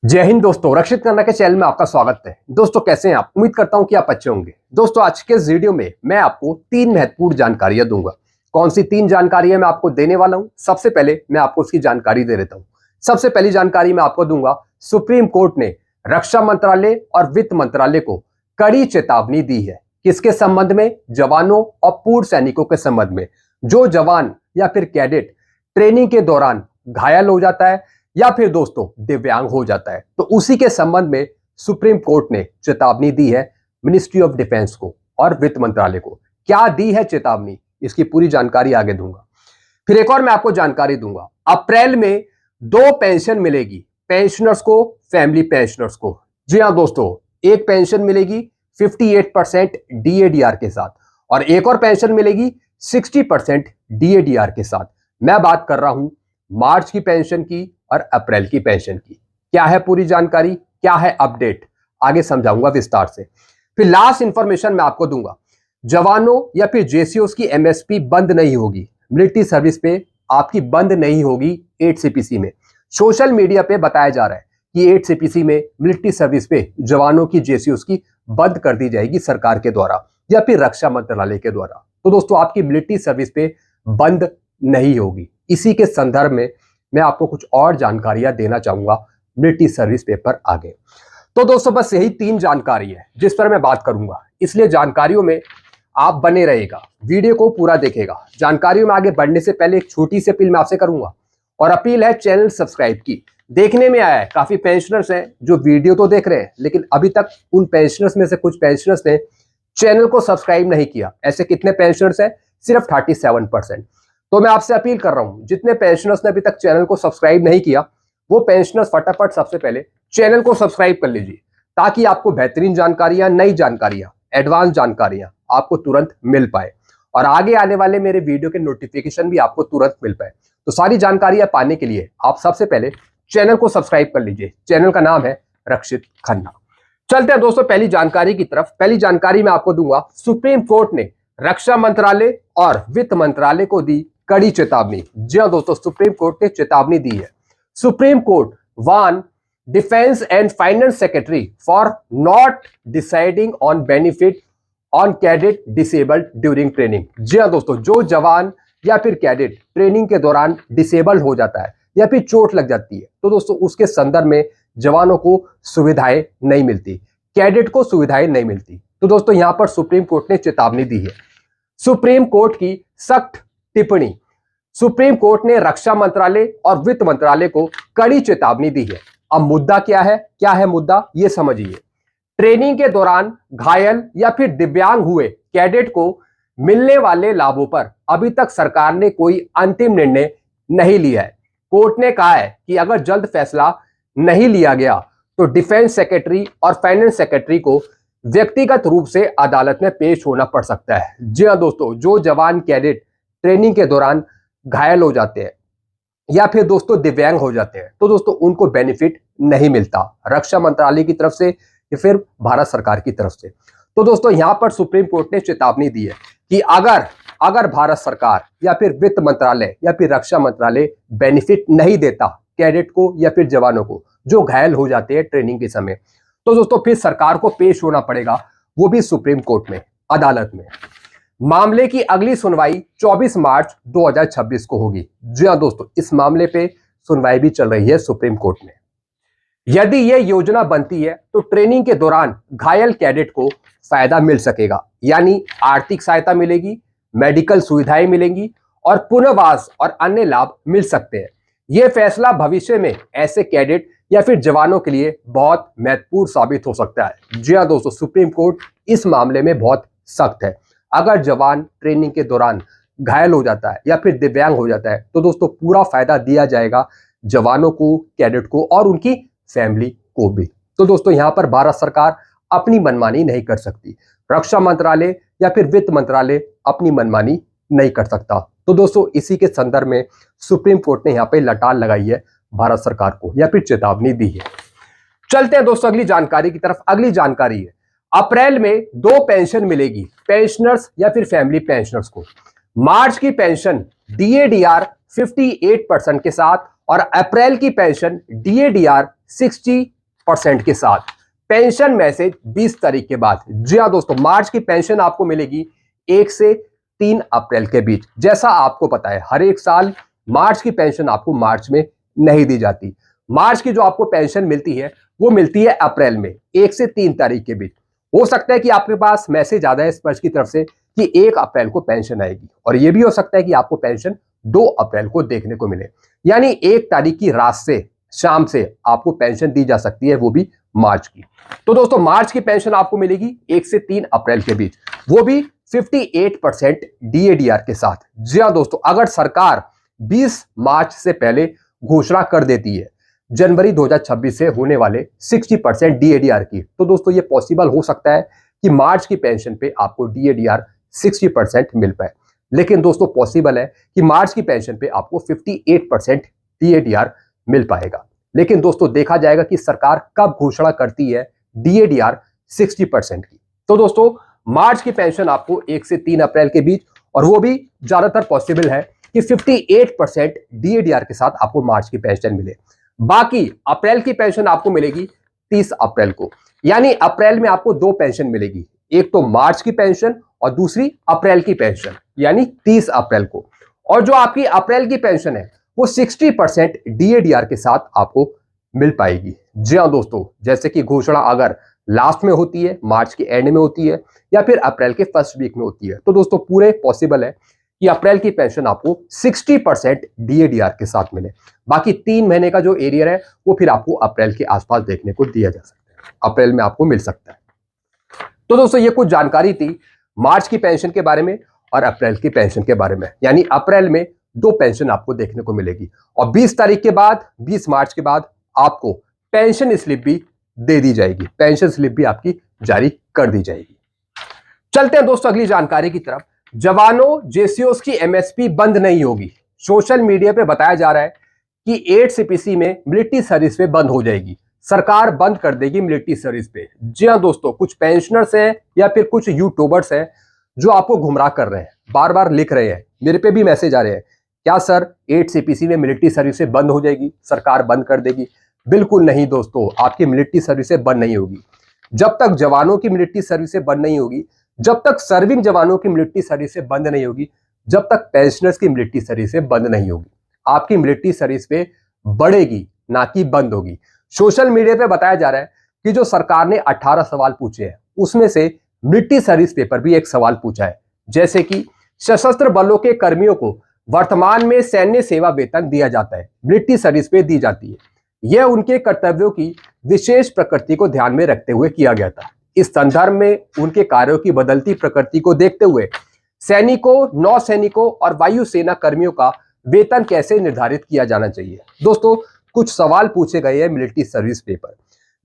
जय हिंद दोस्तों, रक्षित करना के चैनल में आपका स्वागत है। दोस्तों कैसे हैं आप? उम्मीद करता हूं कि आप अच्छे होंगे। दोस्तों आज के इस वीडियो में मैं आपको 3 महत्वपूर्ण जानकारियां दूंगा। कौन सी 3 जानकारियां मैं आपको देने वाला हूं? सबसे पहले मैं आपको उसकी जानकारी दे देता हूं। सबसे पहली जानकारी मैं आपको दूंगा, सुप्रीम कोर्ट ने रक्षा मंत्रालय और वित्त मंत्रालय को कड़ी चेतावनी दी है। किसके संबंध में? जवानों और पूर्व सैनिकों के संबंध में। जो जवान या फिर कैडेट ट्रेनिंग के दौरान घायल हो जाता है या फिर दोस्तों दिव्यांग हो जाता है, तो उसी के संबंध में सुप्रीम कोर्ट ने चेतावनी दी है मिनिस्ट्री ऑफ डिफेंस को और वित्त मंत्रालय को। क्या दी है चेतावनी, इसकी पूरी जानकारी आगे दूंगा। फिर एक और मैं आपको जानकारी दूंगा, अप्रैल में 2 पेंशन मिलेगी पेंशनर्स को, फैमिली पेंशनर्स को। जी हां दोस्तों, एक पेंशन मिलेगी 58% डीएडीआर के साथ और एक और पेंशन मिलेगी 60% डीएडीआर के साथ। मैं बात कर रहा हूं मार्च की पेंशन की और अप्रैल की पेंशन की। क्या है पूरी जानकारी, क्या है अपडेट, आगे समझाऊंगा विस्तार से। फिर लास्ट इंफॉर्मेशन मैं आपको दूंगा, जवानों या फिर जेसीओस की एमएसपी बंद नहीं होगी। मिलिट्री सर्विस पे आपकी बंद नहीं होगी 8 सीपीसी में। सोशल मीडिया पे बताया जा रहा है कि 8 सीपीसी में मिलिट्री सर्विस पे जवानों की जेसीओस की बंद कर दी जाएगी सरकार के द्वारा या फिर रक्षा मंत्रालय के द्वारा। तो दोस्तों आपकी मिलिट्री सर्विस पे बंद नहीं होगी। इसी के संदर्भ में मैं आपको कुछ और जानकारियां देना चाहूंगा मिलिट्री सर्विस पेपर आगे। तो दोस्तों बस यही 3 जानकारी है जिस पर मैं बात करूंगा, इसलिए जानकारियों में आप बने रहेगा, वीडियो को पूरा देखेगा। जानकारियों में आगे बढ़ने से पहले एक छोटी सी अपील मैं आपसे करूंगा, और अपील है चैनल सब्सक्राइब की। देखने में आया है काफी पेंशनर्स हैं जो वीडियो तो देख रहे हैं, लेकिन अभी तक उन पेंशनर्स में से कुछ पेंशनर्स ने चैनल को सब्सक्राइब नहीं किया। ऐसे कितने पेंशनर्स हैं? सिर्फ 37%। तो मैं आपसे अपील कर रहा हूं, जितने पेंशनर्स ने अभी तक चैनल को सब्सक्राइब नहीं किया, वो पेंशनर्स फटाफट सबसे पहले चैनल को सब्सक्राइब कर लीजिए, ताकि आपको बेहतरीन जानकारियां, नई जानकारियां, एडवांस जानकारियां आपको तुरंत मिल पाए और आगे आने वाले मेरे वीडियो के नोटिफिकेशन भी आपको तुरंत मिल पाए। तो सारी जानकारियां पाने के लिए आप सबसे पहले चैनल को सब्सक्राइब कर लीजिए। चैनल का नाम है रक्षित खन्ना। चलते हैं दोस्तों पहली जानकारी की तरफ। पहली जानकारी मैं आपको दूंगा, सुप्रीम कोर्ट ने रक्षा मंत्रालय और वित्त मंत्रालय को दी कड़ी चेतावनी। जी हां दोस्तों, सुप्रीम कोर्ट ने चेतावनी दी है। Supreme Court warn defence and finance secretary for not deciding on benefit on cadet disabled during training. जी हां दोस्तों, जो जवान या फिर कैडेट ट्रेनिंग के दौरान डिसेबल्ड हो जाता है या फिर चोट लग जाती है, तो दोस्तों उसके संदर्भ में जवानों को सुविधाएं नहीं मिलती, कैडेट को सुविधाएं नहीं मिलती। तो दोस्तों यहां पर सुप्रीम कोर्ट ने चेतावनी दी है। सुप्रीम कोर्ट की सख्त टिप्पणी। सुप्रीम कोर्ट ने रक्षा मंत्रालय और वित्त मंत्रालय को कड़ी चेतावनी दी है। अब मुद्दा क्या है? क्या है मुद्दा, ये समझिए। ट्रेनिंग के दौरान घायल या फिर दिव्यांग हुए कैडेट को मिलने वाले लाभों पर अभी तक सरकार ने कोई अंतिम निर्णय नहीं लिया है। कोर्ट ने कहा है कि अगर जल्द फैसला नहीं लिया गया तो डिफेंस सेक्रेटरी और फाइनेंस सेक्रेटरी को व्यक्तिगत रूप से अदालत में पेश होना पड़ सकता है। जी हां दोस्तों, जो जवान कैडेट ट्रेनिंग के दौरान घायल हो जाते हैं या फिर दोस्तों दिव्यांग हो जाते हैं, तो दोस्तों उनको बेनिफिट नहीं मिलता रक्षा मंत्रालय की तरफ से या फिर भारत सरकार की तरफ से। तो दोस्तों यहां पर सुप्रीम कोर्ट ने चेतावनी दी है कि अगर भारत सरकार या फिर वित्त मंत्रालय या फिर रक्षा मंत्रालय बेनिफिट नहीं देता कैडेट को या फिर जवानों को जो घायल हो जाते हैं ट्रेनिंग के समय, तो दोस्तों फिर सरकार को पेश होना पड़ेगा, वो भी सुप्रीम कोर्ट में, अदालत में। मामले की अगली सुनवाई 24 मार्च 2026 को होगी। जी हां दोस्तों, इस मामले पे सुनवाई भी चल रही है सुप्रीम कोर्ट में। यदि यह योजना बनती है तो ट्रेनिंग के दौरान घायल कैडेट को फायदा मिल सकेगा, यानी आर्थिक सहायता मिलेगी, मेडिकल सुविधाएं मिलेंगी और पुनर्वास और अन्य लाभ मिल सकते हैं। यह फैसला भविष्य में ऐसे कैडेट या फिर जवानों के लिए बहुत महत्वपूर्ण साबित हो सकता है। जी हां दोस्तों, सुप्रीम कोर्ट इस मामले में बहुत सख्त है। अगर जवान ट्रेनिंग के दौरान घायल हो जाता है या फिर दिव्यांग हो जाता है, तो दोस्तों पूरा फायदा दिया जाएगा जवानों को, कैडेट को और उनकी फैमिली को भी। तो दोस्तों यहां पर भारत सरकार अपनी मनमानी नहीं कर सकती, रक्षा मंत्रालय या फिर वित्त मंत्रालय अपनी मनमानी नहीं कर सकता। तो दोस्तों इसी के संदर्भ में सुप्रीम कोर्ट ने यहां पे लटार लगाई है भारत सरकार को या फिर चेतावनी दी है। चलते हैं दोस्तों अगली जानकारी की तरफ। अगली जानकारी है, अप्रैल में 2 पेंशन मिलेगी पेंशनर्स या फिर फैमिली पेंशनर्स को। मार्च की पेंशन डीएडीआर 58% के साथ और अप्रैल की पेंशन डीएडीआर 60% के साथ। पेंशन मैसेज 20 तारीख के बाद। जी हाँ दोस्तों, मार्च की पेंशन आपको मिलेगी 1 से 3 अप्रैल के बीच। जैसा आपको पता है, हर एक साल मार्च की पेंशन आपको मार्च में नहीं दी जाती। मार्च की जो आपको पेंशन मिलती है वो मिलती है अप्रैल में 1 से 3 तारीख के बीच। हो सकता है कि आपके पास मैसेज आ जाए स्पर्श की तरफ से कि 1 अप्रैल को पेंशन आएगी, और यह भी हो सकता है कि आपको पेंशन 2 अप्रैल को देखने को मिले। यानी 1 तारीख की रात से शाम से आपको पेंशन दी जा सकती है, वो भी मार्च की। तो दोस्तों, मार्च की पेंशन आपको मिलेगी 1 से 3 अप्रैल के बीच, वो भी 58% डीएडीआर के साथ। जी हाँ दोस्तों, अगर सरकार 20 मार्च से पहले घोषणा कर देती है जनवरी 2026 से होने वाले 60% डीएडीआर की, तो दोस्तों ये पॉसिबल हो सकता है कि मार्च की पेंशन पे आपको डीएडीआर 60% मिल पाए। लेकिन दोस्तों पॉसिबल है कि मार्च की पेंशन पे आपको 58% डीएडीआर मिल पाएगा। लेकिन दोस्तों देखा जाएगा कि सरकार कब घोषणा करती है डीएडीआर 60% की। तो दोस्तों मार्च की पेंशन आपको 1 से 3 अप्रैल के बीच, और वो भी ज्यादातर पॉसिबल है कि 58% डीएडीआर के साथ आपको मार्च की पेंशन मिले। बाकी अप्रैल की पेंशन आपको मिलेगी 30 अप्रैल को। यानी अप्रैल में आपको 2 पेंशन मिलेगी, एक तो मार्च की पेंशन और दूसरी अप्रैल की पेंशन, यानी 30 अप्रैल को। और जो आपकी अप्रैल की पेंशन है वो 60% डीएडीआर के साथ आपको मिल पाएगी। जी हाँ दोस्तों, जैसे कि घोषणा अगर लास्ट में होती है, मार्च के एंड में होती है, या फिर अप्रैल के फर्स्ट वीक में होती है, तो दोस्तों पूरे पॉसिबल है कि अप्रैल की पेंशन आपको 60% डीएडीआर के साथ मिले। बाकी 3 महीने का जो एरियर है वो फिर आपको अप्रैल के आसपास देखने को दिया जा सकता है, अप्रैल में आपको मिल सकता है। तो दोस्तों ये कुछ जानकारी थी मार्च की पेंशन के बारे में और अप्रैल की पेंशन के बारे में। यानी अप्रैल में 2 पेंशन आपको देखने को मिलेगी, और 20 तारीख के बाद, 20 मार्च के बाद आपको पेंशन स्लिप भी दे दी जाएगी, पेंशन स्लिप भी आपकी जारी कर दी जाएगी। चलते हैं दोस्तों अगली जानकारी की तरफ। जवानों जेसीओस की एमएसपी बंद नहीं होगी। सोशल मीडिया पे बताया जा रहा है कि 8 सीपीसी में मिलिट्री सर्विस पे बंद हो जाएगी, सरकार बंद कर देगी मिलिट्री सर्विस पे। जी हाँ दोस्तों, कुछ पेंशनर्स हैं या फिर कुछ यूट्यूबर्स हैं जो आपको गुमराह कर रहे हैं, बार बार लिख रहे हैं, मेरे पे भी मैसेज आ रहे हैं, क्या सर 8 सीपीसी में मिलिट्री सर्विस बंद हो जाएगी, सरकार बंद कर देगी? बिल्कुल नहीं दोस्तों, आपकी मिलिट्री सर्विस बंद नहीं होगी। जब तक जवानों की मिलिट्री सर्विस बंद नहीं होगी, जब तक सर्विंग जवानों की मिलिट्री सर्विस बंद नहीं होगी, जब तक पेंशनर्स की मिलिट्री सर्विस बंद नहीं होगी, आपकी मिलिट्री सर्विस पे बढ़ेगी, ना कि बंद होगी। सोशल मीडिया पे बताया जा रहा है कि जो सरकार ने 18 सवाल पूछे हैं, उसमें से मिलिट्री सर्विस पेपर भी एक सवाल पूछा है, जैसे कि सशस्त्र बलों के कर्मियों को वर्तमान में सैन्य सेवा वेतन दिया जाता है, मिलिट्री सर्विस पे दी जाती है। यह उनके कर्तव्यों की विशेष प्रकृति को ध्यान में रखते हुए किया गया था। इस संदर्भ में उनके कार्यों की बदलती प्रकृति को देखते हुए सैनिकों, नौसैनिकों और वायुसेना कर्मियों का वेतन कैसे निर्धारित किया जाना चाहिए। दोस्तों कुछ सवाल पूछे गए हैं मिलिट्री सर्विस पेपर,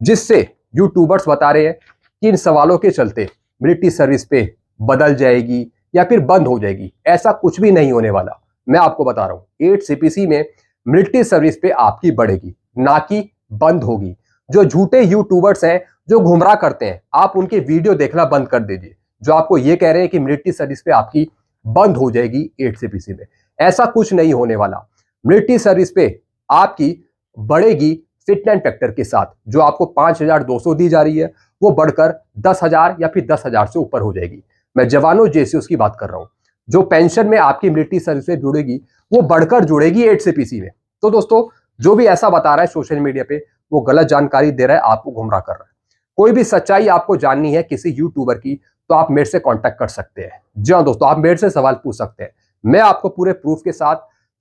जिससे यूट्यूबर्स बता रहे हैं कि इन सवालों के चलते मिलिट्री सर्विस पे बदल जाएगी या फिर बंद हो जाएगी। ऐसा कुछ भी नहीं होने वाला, मैं आपको बता रहा हूं। 8 सीपीसी में मिलिट्री सर्विस पे आपकी बढ़ेगी, ना कि बंद होगी। जो झूठे यूट्यूबर्स हैं जो गुमराह करते हैं, आप उनके वीडियो देखना बंद कर दीजिए, जो आपको ये कह रहे हैं कि मिलिट्री सर्विस पे आपकी बंद हो जाएगी 8 सीपीसी में। ऐसा कुछ नहीं होने वाला। मिलिट्री सर्विस पे आपकी बढ़ेगी फिटनेस फैक्टर के साथ। जो आपको 5200 दी जा रही है वो बढ़कर 10,000 या फिर 10,000 से ऊपर हो जाएगी। मैं जवानों जेसीओस की बात कर रहा हूं। जो पेंशन में आपकी मिलिट्री सर्विस से जुड़ेगी वो बढ़कर जुड़ेगी 8 सीपीसी में। तो दोस्तों जो भी ऐसा बता रहा है सोशल मीडिया पे, वो गलत जानकारी दे रहा है, आपको गुमराह कर रहा है। कोई भी सच्चाई आपको जाननी है किसी यूट्यूबर की, तो आप मेरे से कांटेक्ट कर सकते हैं। जी हाँ दोस्तों, आप मेरे से सवाल पूछ सकते हैं, मैं आपको पूरे प्रूफ के साथ,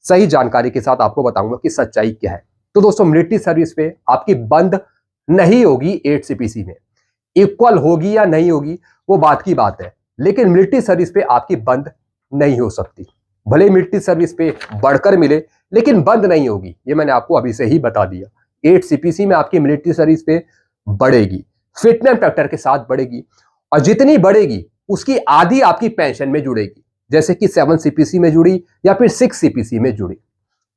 सही जानकारी के साथ आपको बताऊंगा कि सच्चाई क्या है। तो दोस्तों मिलिट्री सर्विस पे आपकी बंद नहीं होगी 8 सीपीसी में। इक्वल होगी या नहीं होगी वो बात की बात है, लेकिन मिलिट्री सर्विस पे आपकी बंद नहीं हो सकती। भले मिलिट्री सर्विस पे बढ़कर मिले, लेकिन बंद नहीं होगी, ये मैंने आपको अभी से ही बता दिया। 8 सीपीसी में आपकी मिलिट्री सर्विस पे बढ़ेगी, फिटनेस फैक्टर के साथ बढ़ेगी, और जितनी बढ़ेगी उसकी आधी आपकी पेंशन में जुड़ेगी, जैसे कि 7 सीपीसी में जुड़ी या फिर 6 सीपीसी में जुड़ी।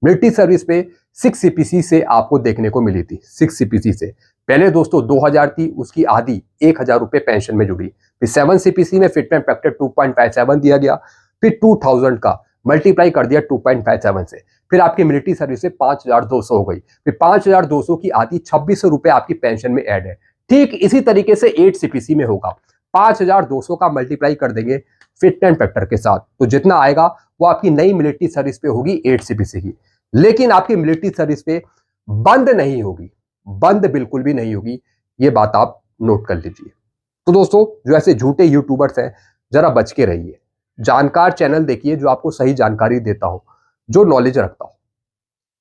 मिलिट्री सर्विस पे 6 सीपीसी से आपको देखने को मिली थी। 6 सीपीसी से पहले दोस्तों 2000 थी, उसकी आधी 1000 रुपए पेंशन में जुड़ी। फिर 7 सीपीसी में फिटनेस फैक्टर 2.57 दिया गया, फिर 2000 का मल्टीप्लाई कर दिया 2.57 से, फिर आपकी मिलिट्री सर्विस से 5,200 हो गई, फिर 5,200 की आधी 2,600 रुपए आपकी पेंशन में ऐड है। ठीक इसी तरीके से 8 सीपीसी में होगा, 5,200 का मल्टीप्लाई कर देंगे फिटमेंट फैक्टर के साथ, तो जितना आएगा वो आपकी नई मिलिट्री सर्विस पे होगी 8 सीपीसी की। लेकिन आपकी मिलिट्री सर्विस पे बंद नहीं होगी, बंद बिल्कुल भी नहीं होगी, ये बात आप नोट कर लीजिए। तो दोस्तों, जो ऐसे झूठे यूट्यूबर्स हैं, जरा बच के रहिए। जानकार चैनल देखिए जो आपको सही जानकारी देता हो, जो नॉलेज रखता हो।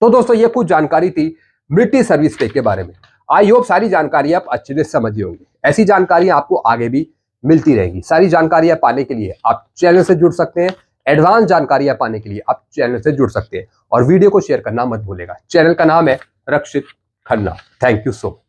तो दोस्तों, ये कुछ जानकारी थी मिलिट्री सर्विस पे के बारे में। आई होप सारी जानकारी आप अच्छे से समझ होंगी। ऐसी जानकारी आपको आगे भी मिलती रहेगी। सारी जानकारियां पाने के लिए आप चैनल से जुड़ सकते हैं। एडवांस जानकारियां पाने के लिए आप चैनल से जुड़ सकते हैं और वीडियो को शेयर करना मत भूलेगा। चैनल का नाम है Rakshit Khanna. Thank you so much.